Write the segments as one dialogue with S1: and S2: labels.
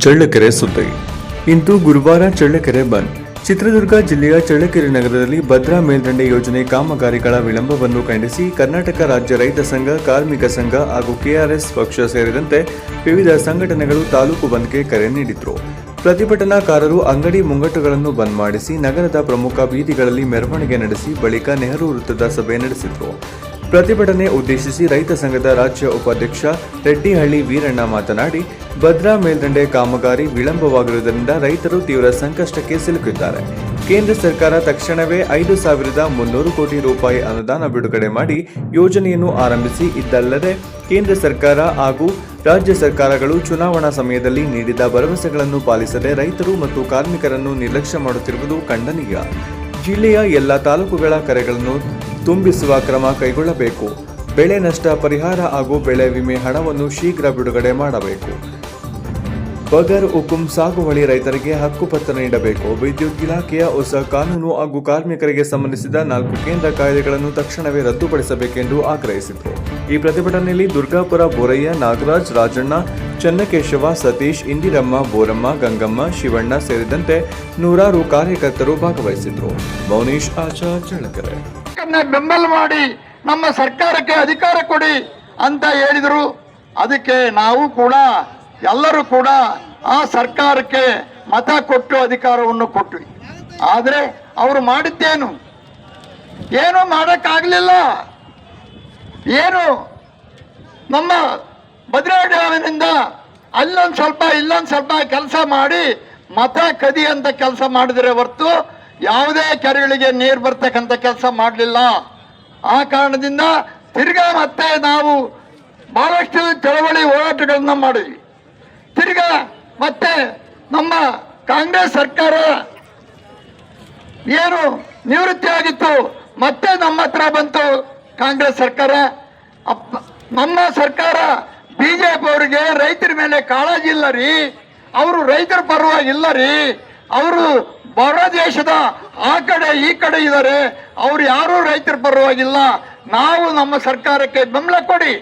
S1: ಚಳ್ಳಕೆರೆ ಸುದ್ದಿ. ಇಂದು ಗುರುವಾರ ಚಳ್ಳಕೆರೆ ಬಂದ್. ಚಿತ್ರದುರ್ಗ ಜಿಲ್ಲೆಯ ಚಳ್ಳಕೆರೆ ನಗರದಲ್ಲಿ ಭದ್ರಾ ಮೇಲ್ದಂಡೆ ಯೋಜನೆ ಕಾಮಗಾರಿಗಳ ವಿಳಂಬವನ್ನು ಖಂಡಿಸಿ ಕರ್ನಾಟಕ ರಾಜ್ಯ ರೈತ ಸಂಘ, ಕಾರ್ಮಿಕ ಸಂಘ ಹಾಗೂ ಕೆಆರ್ಎಸ್ ಪಕ್ಷ ಸೇರಿದಂತೆ ವಿವಿಧ ಸಂಘಟನೆಗಳು ತಾಲೂಕು ಬಂದ್ಗೆ ಕರೆ ನೀಡಿದ್ರು. ಪ್ರತಿಭಟನಾಕಾರರು ಅಂಗಡಿ ಮುಂಗಟ್ಟುಗಳನ್ನು ಬಂದ್ ಮಾಡಿಸಿ ನಗರದ ಪ್ರಮುಖ ಬೀದಿಗಳಲ್ಲಿ ಮೆರವಣಿಗೆ ನಡೆಸಿ ಬಳಿಕ ನೆಹರು ವೃತ್ತದ ಸಭೆ ನಡೆಸಿದ್ರು. ಪ್ರತಿಭಟನೆ ಉದ್ದೇಶಿಸಿ ರೈತ ಸಂಘದ ರಾಜ್ಯ ಉಪಾಧ್ಯಕ್ಷ ರೆಡ್ಡಿಹಳ್ಳಿ ವೀರಣ್ಣ ಮಾತನಾಡಿ, ಭದ್ರಾ ಮೇಲ್ದಂಡೆ ಕಾಮಗಾರಿ ವಿಳಂಬವಾಗಿರುವುದರಿಂದ ರೈತರು ತೀವ್ರ ಸಂಕಷ್ಟಕ್ಕೆ ಸಿಲುಕಿದ್ದಾರೆ. ಕೇಂದ್ರ ಸರ್ಕಾರ ತಕ್ಷಣವೇ 5,300 ಕೋಟಿ ರೂಪಾಯಿ ಅನುದಾನ ಬಿಡುಗಡೆ ಮಾಡಿ ಯೋಜನೆಯನ್ನು ಆರಂಭಿಸಿ. ಇದಲ್ಲದೆ ಕೇಂದ್ರ ಸರ್ಕಾರ ಹಾಗೂ ರಾಜ್ಯ ಸರ್ಕಾರಗಳು ಚುನಾವಣಾ ಸಮಯದಲ್ಲಿ ನೀಡಿದ ಭರವಸೆಗಳನ್ನು ಪಾಲಿಸದೆ ರೈತರು ಮತ್ತು ಕಾರ್ಮಿಕರನ್ನು ನಿರ್ಲಕ್ಷ್ಯ ಮಾಡುತ್ತಿರುವುದು ಖಂಡನೀಯ. ಜಿಲ್ಲೆಯ ಎಲ್ಲ ತಾಲೂಕುಗಳ ಕೆರೆಗಳನ್ನು ತುಂಬಿಸುವ ಕ್ರಮ ಕೈಗೊಳ್ಳಬೇಕು. ಬೆಳೆ ನಷ್ಟ ಪರಿಹಾರ ಹಾಗೂ ಬೆಳೆ ವಿಮೆ ಹಣವನ್ನು ಶೀಘ್ರ ಬಿಡುಗಡೆ ಮಾಡಬೇಕು. ಬಗರ್ ಹುಕುಂ ಸಾಗುವಳಿ ರೈತರಿಗೆ ಹಕ್ಕುಪತ್ರ ನೀಡಬೇಕು. ವಿದ್ಯುತ್ ಇಲಾಖೆಯ ಹೊಸ ಕಾನೂನು ಹಾಗೂ ಕಾರ್ಮಿಕರಿಗೆ ಸಂಬಂಧಿಸಿದ 4 ಕೇಂದ್ರ ಕಾಯ್ದೆಗಳನ್ನು ತಕ್ಷಣವೇ ರದ್ದುಪಡಿಸಬೇಕೆಂದು ಆಗ್ರಹಿಸಿದರು. ಈ ಪ್ರತಿಭಟನೆಯಲ್ಲಿ ದುರ್ಗಾಪುರ ಬೋರಯ್ಯ, ನಾಗರಾಜ್, ರಾಜಣ್ಣ, ಚನ್ನಕೇಶವ, ಸತೀಶ್, ಇಂದಿರಮ್ಮ, ಬೋರಮ್ಮ, ಗಂಗಮ್ಮ, ಶಿವಣ್ಣ ಸೇರಿದಂತೆ ನೂರಾರು ಕಾರ್ಯಕರ್ತರು ಭಾಗವಹಿಸಿದ್ರು. ಮೌನೇಶ್ ಆಚಾರ್, ಚಳ್ಳಕೆರೆ.
S2: ಬೆಂಬಲ ಮಾಡಿ ನಮ್ಮ ಸರ್ಕಾರಕ್ಕೆ ಅಧಿಕಾರ ಕೊಡಿ ಅಂತ ಹೇಳಿದ್ರು. ಅದಕ್ಕೆ ನಾವು ಕೂಡ ಎಲ್ಲರೂ ಕೂಡ ಆ ಸರ್ಕಾರಕ್ಕೆ ಮತ ಕೊಟ್ಟು ಅಧಿಕಾರವನ್ನು ಕೊಟ್ವಿ. ಆದರೆ ಅವರು ಮಾಡಿದ್ದೇನು? ಏನು ಮಾಡೋಕ್ಕಾಗಲಿಲ್ಲ. ಏನು ನಮ್ಮ ಭದ್ರಾ ಡ್ಯಾಮಿನಿಂದ ಅಲ್ಲೊಂದು ಸ್ವಲ್ಪ ಇಲ್ಲೊಂದು ಸ್ವಲ್ಪ ಕೆಲಸ ಮಾಡಿ ಮತ ಕದಿ ಅಂತ ಕೆಲಸ ಮಾಡಿದರೆ ಹೊರತು ಯಾವುದೇ ಕೆರೆಗಳಿಗೆ ನೀರು ಬರ್ತಕ್ಕಂಥ ಕೆಲಸ ಮಾಡಲಿಲ್ಲ. ಆ ಕಾರಣದಿಂದ ತಿರ್ಗಾ ಮತ್ತೆ ನಾವು ಬಹಳಷ್ಟು ಚಳವಳಿ ಹೋರಾಟಗಳನ್ನ ಮಾಡಿದ್ವಿ. ತಿರ್ಗಾ ಮತ್ತೆ ನಮ್ಮ ಕಾಂಗ್ರೆಸ್ ಸರ್ಕಾರ ಏನು ನಿವೃತ್ತಿ ಆಗಿತ್ತು, ಮತ್ತೆ ನಮ್ಮ ಹತ್ರ ಬಂತು ಕಾಂಗ್ರೆಸ್ ಸರ್ಕಾರ. ನಮ್ಮ ಸರ್ಕಾರ ಬಿಜೆಪಿ ಅವರಿಗೆ ರೈತರ ಮೇಲೆ ಕಾಳಜಿ ಇಲ್ಲ ರೀ, ಅವರು ರೈತರ ಪರವಾಗಿಲ್ಲ ರೀ, ಅವರು ಹೊರ ದೇಶದ ಆ ಕಡೆ ಈ ಕಡೆ ಇದ್ದಾರೆ, ಅವ್ರು ಯಾರೂ ರೈತರ ಪರವಾಗಿಲ್ಲ. ನಾವು ನಮ್ಮ ಸರ್ಕಾರಕ್ಕೆ ಬೆಂಬಲ ಕೊಡಿ,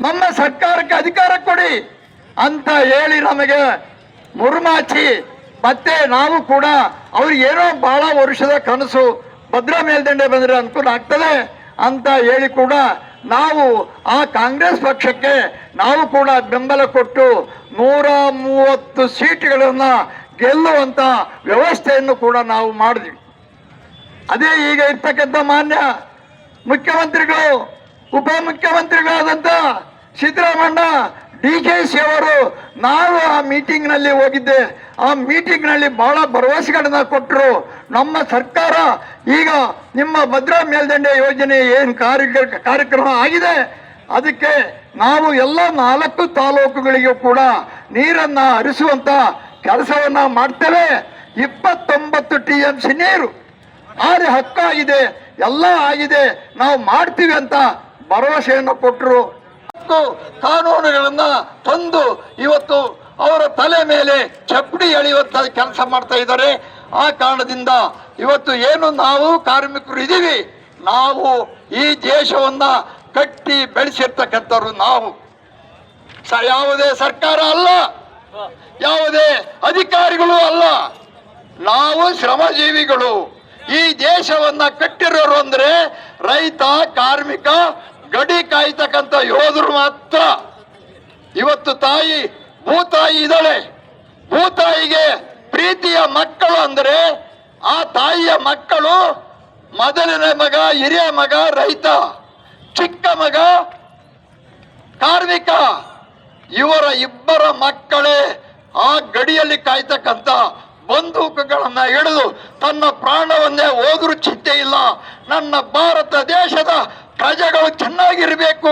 S2: ನಮ್ಮ ಸರ್ಕಾರಕ್ಕೆ ಅಧಿಕಾರ ಕೊಡಿ ಅಂತ ಹೇಳಿ ನಮಗೆ ಮುರುಮಾಚಿ ಮತ್ತೆ ನಾವು ಕೂಡ ಅವ್ರಿಗೆ ಏನೋ ಬಹಳ ವರ್ಷದ ಕನಸು ಭದ್ರಾ ಮೇಲ್ದಂಡೆ ಬಂದರೆ ಅನುಕೂಲ ಆಗ್ತದೆ ಅಂತ ಹೇಳಿ ಕೂಡ ನಾವು ಆ ಕಾಂಗ್ರೆಸ್ ಪಕ್ಷಕ್ಕೆ ನಾವು ಕೂಡ ಬೆಂಬಲ ಕೊಟ್ಟು 130 ಸೀಟ್ಗಳನ್ನು ಗೆಲ್ಲುವಂತ ವ್ಯವಸ್ಥೆಯನ್ನು ಕೂಡ ನಾವು ಮಾಡಿದ್ವಿ. ಅದೇ ಈಗ ಇರ್ತಕ್ಕಂಥ ಮಾನ್ಯ ಮುಖ್ಯಮಂತ್ರಿಗಳು, ಉಪಮುಖ್ಯಮಂತ್ರಿಗಳಾದಂಥ ಸಿದ್ದರಾಮಣ್ಣ, DKC ಅವರು, ನಾವು ಆ ಮೀಟಿಂಗ್ನಲ್ಲಿ ಹೋಗಿದ್ದೆ. ಆ ಮೀಟಿಂಗ್ನಲ್ಲಿ ಬಹಳ ಭರವಸೆಗಳನ್ನ ಕೊಟ್ಟರು. ನಮ್ಮ ಸರ್ಕಾರ ಈಗ ನಿಮ್ಮ ಭದ್ರಾ ಮೇಲ್ದಂಡೆ ಯೋಜನೆ ಏನು ಕಾರ್ಯಕ್ರಮ ಆಗಿದೆ, ಅದಕ್ಕೆ ನಾವು ಎಲ್ಲ 4 ತಾಲೂಕುಗಳಿಗೂ ಕೂಡ ನೀರನ್ನ ಹರಿಸುವಂತ ಕೆಲಸವನ್ನ ಮಾಡ್ತೇವೆ. 29 TMC ನೀರು ಆದ್ರೆ ಹಕ್ಕಾಗಿದೆ, ಎಲ್ಲ ಆಗಿದೆ, ನಾವು ಮಾಡ್ತೀವಿ ಅಂತ ಭರವಸೆಯನ್ನು ಕೊಟ್ಟರು. ಕಾನೂನುಗಳನ್ನ ತಂದು ಇವತ್ತು ಅವರ ತಲೆ ಮೇಲೆ ಚಪ್ಪಡಿ ಎಳೆಯುವಂತ ಕೆಲಸ ಮಾಡ್ತಾ ಇದ್ದಾರೆ. ಆ ಕಾರಣದಿಂದ ಇವತ್ತು ಏನು ನಾವು ಕಾರ್ಮಿಕರು ಇದ್ದೀವಿ, ನಾವು ಈ ದೇಶವನ್ನ ಕಟ್ಟಿ ಬೆಳೆಸಿರ್ತಕ್ಕಂಥವ್ರು ನಾವು. ಯಾವುದೇ ಸರ್ಕಾರ ಅಲ್ಲ, ಯಾವುದೇ ಅಧಿಕಾರಿಗಳು ಅಲ್ಲ, ನಾವು ಶ್ರಮಜೀವಿಗಳು. ಈ ದೇಶವನ್ನ ಕಟ್ಟಿರೋರು ಅಂದ್ರೆ ರೈತ, ಕಾರ್ಮಿಕ, ಗಡಿ ಕಾಯ್ತಕ್ಕಂಥ ಯೋಧರು ಮಾತ್ರ. ಇವತ್ತು ತಾಯಿ ಭೂತಾಯಿ ಇದ್ದಾಳೆ, ಭೂತಾಯಿಗೆ ಪ್ರೀತಿಯ ಮಕ್ಕಳು ಅಂದರೆ ಆ ತಾಯಿಯ ಮಕ್ಕಳು ಮೊದಲನೇ ಮಗ, ಹಿರಿಯ ಮಗ ರೈತ, ಚಿಕ್ಕ ಮಗ ಕಾರ್ಮಿಕ. ಇವರ ಇಬ್ಬರ ಮಕ್ಕಳೇ ಆ ಗಡಿಯಲ್ಲಿ ಕಾಯ್ತಕ್ಕಂಥ ಬಂದೂಕುಗಳನ್ನ ಹಿಡಿದು ತನ್ನ ಪ್ರಾಣವನ್ನೇ ಹೋದರೂ ಚಿಂತೆ ಇಲ್ಲ, ನನ್ನ ಭಾರತ ದೇಶದ ಪ್ರಜೆಗಳು ಚೆನ್ನಾಗಿರಬೇಕು,